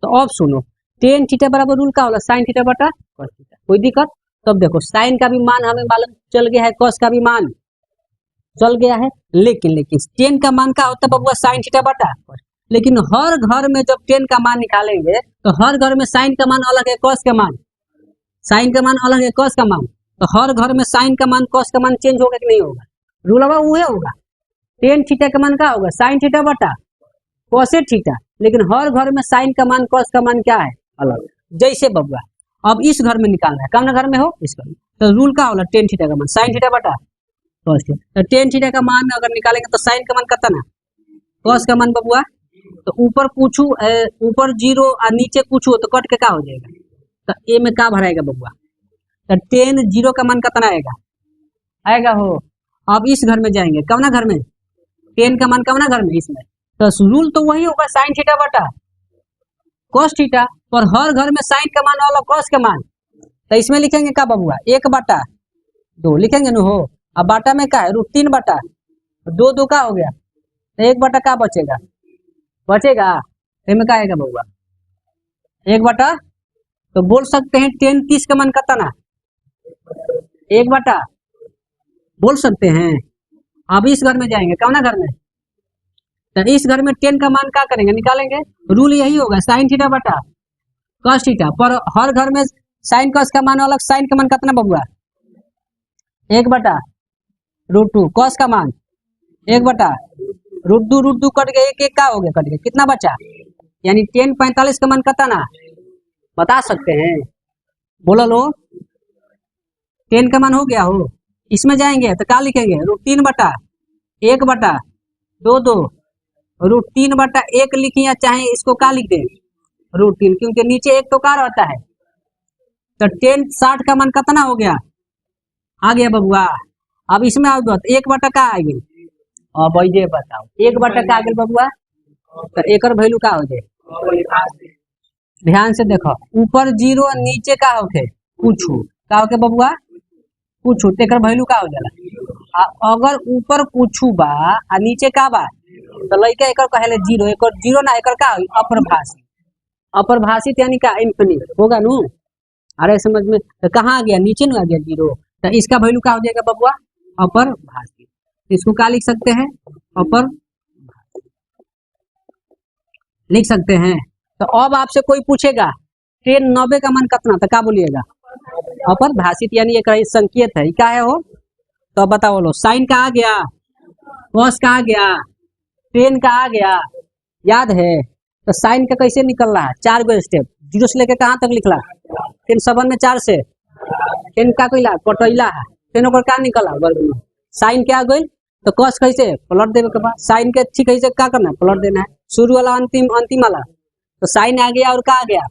तो अब सुनो, टेन थीटा बराबर रूल क्या होला, साइन थीटा बटा कॉस थीटा। कोई दिक्कत। तब देखो साइन का भी मान हमें मालूम चल गया है, कॉस का भी मान चल गया है, लेकिन टेन का मान क्या होता है बबुआ, साइन थीटा बटा। लेकिन हर घर में जब टेन का मान निकालेंगे तो हर घर में साइन का मान अलग है, कॉस का मान, साइन का मान अलग है, कॉस का मान। तो हर घर में साइन का मान कॉस का मान चेंज होगा कि नहीं होगा, रूल अब वह होगा टेन थीटा का मान क्या होगा साइन थीटा बटा कॉसेक थीटा, लेकिन हर घर में साइन का मान कॉस का मान क्या है अलग। जैसे बबुआ अब इस घर में निकालना है, कौन घर में हो इस घर में, तो रूल क्या होगा टेन थीटा का मान साइन थीटा बटा कॉस थीटा। तो टेन थीटा का मान अगर निकालेंगे तो साइन का मान कितना, कॉस का मान बबुआ, तो ऊपर पूछू ऊपर जीरो और नीचे पूछू तो कट के क्या हो जाएगा, तो ए में क्या भराएगा बबुआ, तो टेन जीरो का मान कितना आएगा आएगा हो। अब इस घर में जाएंगे कौना घर में, टेन का मान कौना घर में इसमें, तो रूल तो वही होगा साइन थीटा बटा कॉस थीटा, पर हर घर में साइन का मान वाला कॉस का मान, तो इसमें लिखेंगे क्या बबुआ एक बटा दो लिखेंगे न हो। अब बाटा में क्या है रूट तीन बटा दो, दो का हो गया, तो एक बटा क्या बचेगा बचेगा, इसमें क्या आएगा बबुआ एक बटा, तो बोल सकते हैं टेन 30 का मान कितना एक बटा बोल सकते हैं। अब इस घर में जाएंगे कौना घर में, तो इस घर में टेन का मान क्या करेंगे निकालेंगे, रूल यही होगा साइन थीटा बटा कॉस थीटा, पर हर घर में साइन कॉस का मान अलग, साइन का मान कितना बबुआ एक बटा रूट टू, कॉस का मान एक बटा रूट दो कट गया, एक एक का हो गया कट गया, कितना बचा, यानी टेन 45 का मान कितना बता सकते हैं, बोलो लो टेन का मान हो गया हो। इसमें जाएंगे तो क्या लिखेंगे रूट तीन बटा एक बटा दो दो, रूट तीन बटा एक लिखिए या चाहे इसको क्या लिख दें रूट तीन, क्योंकि नीचे एक तो क्या रहता है, तो टेन 60 का मान कितना हो गया आ गया बबुआ। अब इसमें आओ तो एक बटा का आ गई, और भाई बताओ एक बटा का आ गया बबुआ, तो एक वैल्यू का हो जाए, ध्यान से देखो ऊपर जीरो नीचे का होके पूछू का होके बबुआ पूछू, तो एक वैल्यू का हो जाला, अगर ऊपर पूछू बा आ नीचे का बा तो लइका एकर कहेले जीरो, एक जीरो ना एकर का अपरभाषित, अपरभाषित यानी का इन्फिनिट होगा नु, अरे समझ में, तो कहाँ आ गया नीचे ना आ गया जीरो, तो इसका वैल्यू क्या हो जाएगा बबुआ अपरभाषित, इसको क्या लिख सकते हैं अपर लिख सकते हैं। तो अब आपसे कोई पूछेगा टेन 90 का मान कितना, तो क्या बोलिएगा अपरभाषित, यानी एक संकेत है क्या है हो, तो बताओ लो साइन का आ गया कॉस का आ गया टेन का आ गया, याद है, तो साइन का कैसे निकल रहा है चार गो स्टेप, जीरो से लेके कहाँ तक लिखला टेन सबन में चार से टेन का कोई कटैला है, टेन ओकर का निकला वर्ग में, साइन क्या गई तो कॉस कैसे पलट देवे के बाद, साइन के ठीक कैसे क्या करना है पलट देना है, शुरू वाला अंतिम अंतिम वाला, तो साइन आ गया और का आ गया,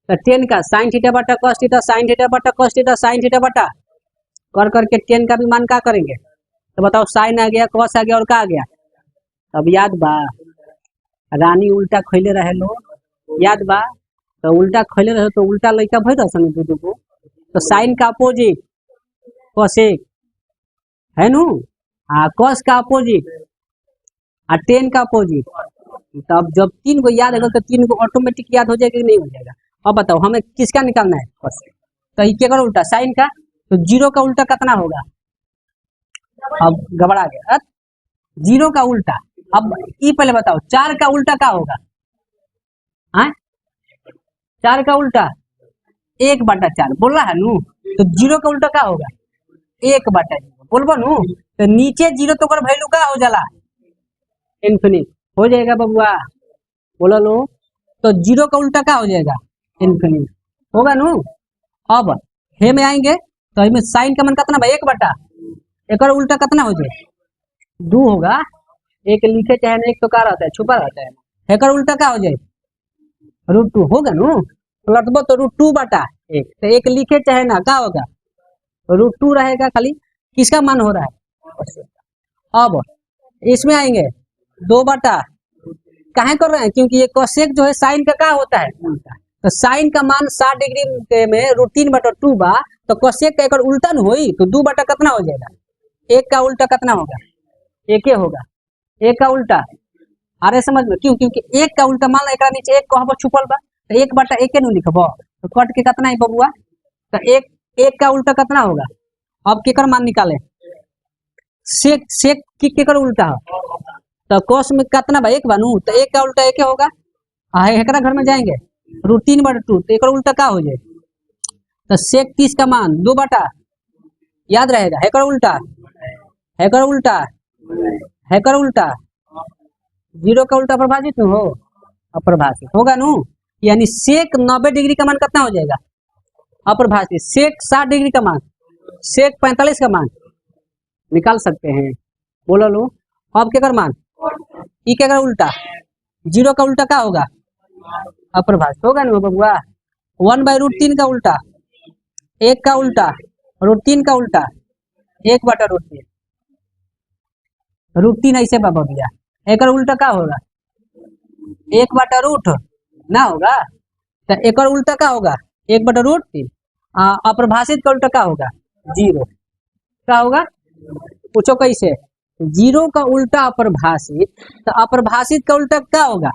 तो टेन का साइन थीटा बटा कॉस थीटा साइन थीटा बटा कॉस थीटा साइन थीटा बटा कर करके टेन का भी मान क्या करेंगे, तो बताओ साइन आ गया कॉस आ गया और का आ गया, अब याद बा रानी उल्टा खोले रहे लो, याद बा, तो उल्टा खोले रहे तो उल्टा लड़का भर रहा संग दू को, तो साइन का अपोजिट कॉसेक है नु, हाँ कॉस का अपोजिट और टेन का अपोजिट, तो अब जब तीन को याद होगा तो तीन को ऑटोमेटिक याद हो जाएगा कि नहीं हो जाएगा। अब बताओ हमें किसका निकालना है कॉसेक, तो ये क्या उल्टा साइन का, तो जीरो का उल्टा कितना होगा, अब घबरा गया जीरो का उल्टा, अब ये पहले बताओ चार का उल्टा क्या होगा, हाँ चार का उल्टा एक बटा चार बोल रहा है नू, तो जीरो का उल्टा क्या होगा एक बटा जीरो बोलबो नू, तो नीचे जीरो तो कर वैल्यू का हो जाला इन्फिनिट हो जाएगा बबुआ, बोलो लो, तो जीरो का उल्टा क्या हो जाएगा इन्फिनिट होगा नू। अब हे में आएंगे तो इसमें साइन का मान कितना भाई एक बटा, एक और उल्टा कितना हो जाए दो होगा, एक लिखे चाहे ना एक तो क्या रहता है छुपा रहता है, एक और उल्टा क्या हो जाए रूट टू होगा नु, पलटबो तो रूट टू बटा एक, तो एक लिखे चाहे ना क्या होगा रूट टू रहेगा, खाली किसका मान हो रहा है। अब इसमें आएंगे दो बटा काहे कर रहे हैं, क्योंकि ये कोसेक जो है साइन का क्या होता है उल्टा, तो साइन का मान 60 डिग्री में रूट 3 बटा 2 बा, तो कोसेक का एक और उल्टा न होई तो 2 बटा कितना हो जाएगा, एक का उल्टा कितना होगा एक ही होगा, एक का उल्टा अरे समझ में क्यों, क्योंकि एक का उल्टा मान एक नीचे एक कहब छुपल बा, तो एक बटा एक नु लिखब, तो कट के कितना है बबुआ, तो एक का उल्टा कितना होगा, अब केकर मान निकाले सेक सेक की केकर उल्टा हो, तो कोस में कितना बा एक बानू, तो एक का उल्टा एक होगा, एकरा घर में जाएंगे रूट 3 बटा 2, तो एक उल्टा क्या हो जाए, तो सेक 30 का मान 2 बटा याद रहेगा, एक उल्टा है कर उल्टा, है कर उल्टा, जीरो का उल्टा अप्रभाषित हो, अप्रभाषित होगा नु। यानी सेक 90 डिग्री का मान कितना हो जाएगा, अप्रभाषित। सेक 60 डिग्री का मान, सेक 45 का मान निकाल सकते हैं। बोलो लो अब क्या कर मान, ई क्या कर उल्टा, जीरो का उल्टा क्या होगा, अप्रभाषित होगा ना बबुआ। 1/√3 का उल्टा, एक का उल्टा, √3 का उल्टा, 1/√3, √3 ऐसे बाबा भैया, एक उल्टा क्या होगा, 1/√, ना होगा तो एक उल्टा क्या होगा, 1/√3। अप्रभाषित का उल्टा क्या होगा, जीरो। क्या होगा पूछो कैसे, जीरो का उल्टा अप्रभाषित, तो अप्रभाषित का उल्टा क्या होगा,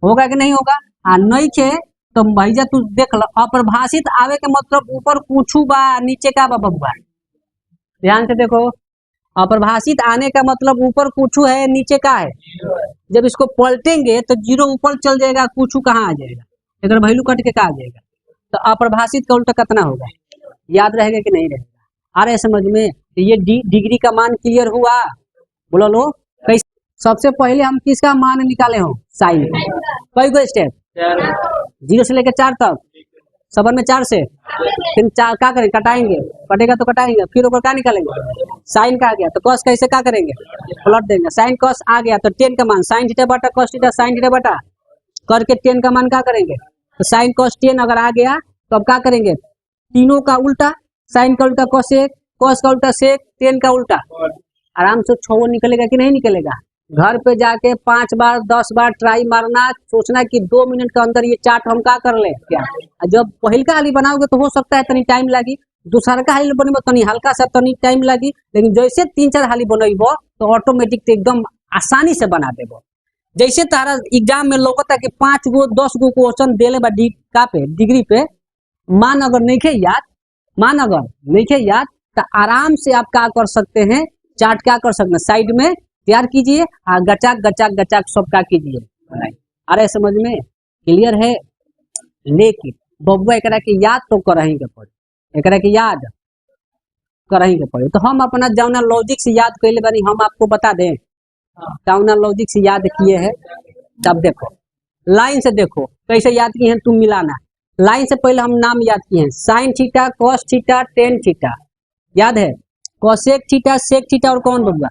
होगा कि नहीं होगा। नहीं के तो भैया तू देख लो, अप्रभाषित आवे के मतलब ऊपर पूछू बा नीचे का बा बबुआ, ध्यान से देखो। अप्रभाषित आने का मतलब ऊपर पूछू है नीचे का है। जब इसको पलटेंगे तो जीरो ऊपर चल जाएगा, पूछू कहाँ आ जाएगा, इधर वैल्यू कट के कहा आ जाएगा। तो अप्रभाषित का उल्टा कितना होगा, याद रहेगा कि नहीं रहेगा, आ रहे समझ में। तो ये डिग्री का मान क्लियर हुआ। बोलो लो कैसे। सबसे पहले हम किसका मान निकाले हो, साइन। कई गो स्टेप, 0 से लेकर 4 तक, सबर में 4 से, फिर 4 क्या करेंगे, कटाएंगे, कटेगा तो कटाएंगे, फिर ऊपर क्या निकालेंगे, साइन का आ गया तो कॉस कैसे क्या करेंगे, पलट देंगे। साइन कॉस आ गया तो 10 का मान साइन थीटा बटा कॉस थीटा साइन थीटा बटा करके 10 का मान क्या करेंगे, तो साइन कॉस 10 अगर आ गया तो अब क्या करेंगे, तीनों का उल्टा, साइन का उल्टा कॉसेक, कॉस का उल्टा सेक, 10 का उल्टा। आराम से 6 निकलेगा कि नहीं निकलेगा। घर पे जाके 5 बार 10 बार ट्राई मारना, सोचना कि 2 मिनट के अंदर ये चार्ट हम का कर ले क्या। जब पहिल का हाली बनाओगे तो हो सकता है तनी टाइम लगी, दूसरा का हाली बनेबो तनी हल्का सा तनी टाइम लगी, लेकिन जैसे 3-4 हाली बनेबो तो ऑटोमेटिक एकदम आसानी से बना देबो। जैसे तारा एग्जाम में लगता है कि 5 गो 10 गो क्वेश्चन देले बा का पे डिग्री पे, मान अगर नहीं खे याद, मान अगर नहीं खे याद तो आराम से आप क्या कर सकते हैं, चार्ट क्या कर सकते हैं, साइड में तैयार कीजिए, गचाक गचाक गचाक सब क्या कीजिए। अरे समझ में क्लियर है। लेकिन बबुआ एकरा के याद तो करही के पड़े, एकरा के याद करही के पड़े। तो हम अपना जौना लॉजिक से याद कैले बानी हम आपको बता दें, जौना लॉजिक से याद किए हैं। तब देखो लाइन से देखो कैसे याद किए हैं, तुम मिलाना। लाइन से पहले हम नाम याद किए हैं, sign theta cos theta tan theta, याद है, कॉसेक थीटा सेक थीटा और कौन बबुआ,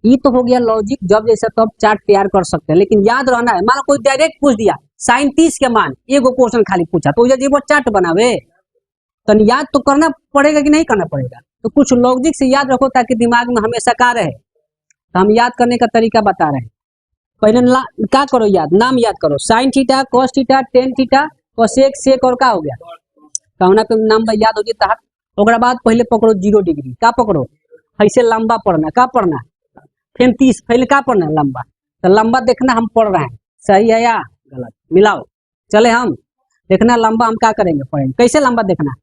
ये तो हो गया लॉजिक। जब जैसा तब चार्ट तैयार कर सकते हैं, लेकिन याद रहना है। मान लो कोई डायरेक्ट पूछ दिया साइन 30 के मान, एगो क्वेश्चन खाली पूछा तो ये वो चार्ट बनावे तो याद तो करना पड़ेगा कि नहीं करना पड़ेगा। तो कुछ लॉजिक से याद रखो ताकि दिमाग में हमेशा का रहे। तो हम याद करने का तरीका बता रहे हैं। पहले क्या करो, याद नाम याद करो, sine theta cos theta tan theta cosec sec और का हो गया, कहना पे नाम याद हो गया। ओकरा बाद पहले पकड़ो 0 डिग्री, का पकड़ो ऐसे लंबा पढ़ना, का पढ़ना, फिर 30 पहले का पढ़ना लंबा, तो लंबा देखना हम पढ़ रहे हैं सही है या गलत, मिलाओ। चले हम देखना लंबा हम क्या करेंगे, पढ़ेंगे कैसे लंबा देखना,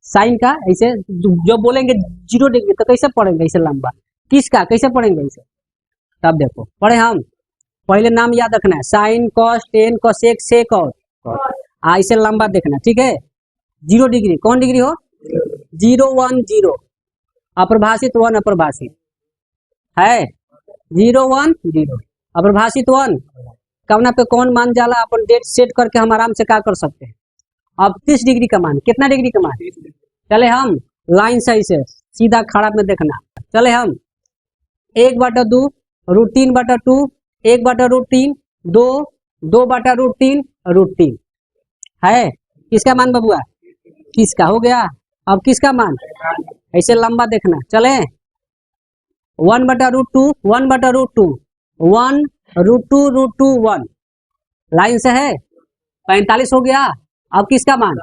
साइन का ऐसे जो बोलेंगे 0 डिग्री तो कैसे पढ़ेंगे ऐसे लंबा, 30 का कैसे पढ़ेंगे ऐसे। तब देखो पढ़े हम, पहले नाम याद रखना है, sine cos tan cosec sec और ऐसे लंबा देखना, ठीक है। 0 डिग्री कौन डिग्री हो, 0 1 0 अप्रभाषित 1 अप्रभाषित है, 0 1 0 अप्रभाषित 1 कवना पे कौन मान जाला, अपन डेट सेट करके हम आराम से क्या कर सकते हैं। अब 30 डिग्री का मान, कितना डिग्री का मान, चले हम लाइन सही से सीधा खड़ा में देखना। चले हम 1/2 √3/2 1/√3 2 2/√3 √3 है, किसका मान बबुआ, किसका हो गया। अब किसका मान, ऐसे लंबा देखना। चले 1/√2 1/√2 1 √2 1 लाइन से है 45 हो गया। अब किसका मान,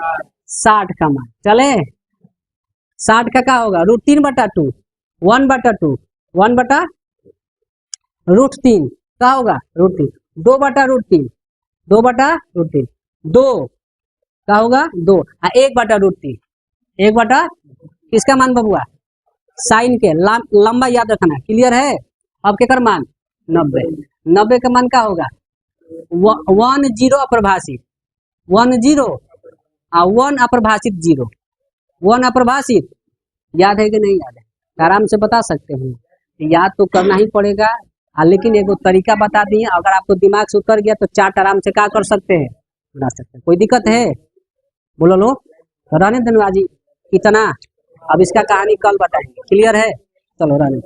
60 का मान। चले 60 का क्या होगा, √3/2 1/2 1/√3 क्या होगा, √3 2/√3 2/√3 2 क्या होगा 2 1/√3 1 किसका मान बबुआ, साइन के लंबा याद रखना, क्लियर है। अब क्या कर मान 90 90 का मान क्या होगा 1 0 अप्रभाषित 1 0 1 अप्रभाषित 0 1 अप्रभाषित, याद है कि नहीं याद है, आराम से बता सकते हैं। याद तो करना ही पड़ेगा, लेकिन एक तरीका बता दिए, अगर आपको दिमाग से उतर गया तो चार्ट आराम से क्या कर सकते हैं, बना सकते हैं। कोई दिक्कत है? बोलो लो, रहने धन्यवाद जी, इतना। अब इसका कहानी कल बताएंगे। क्लियर है? चलो रहने।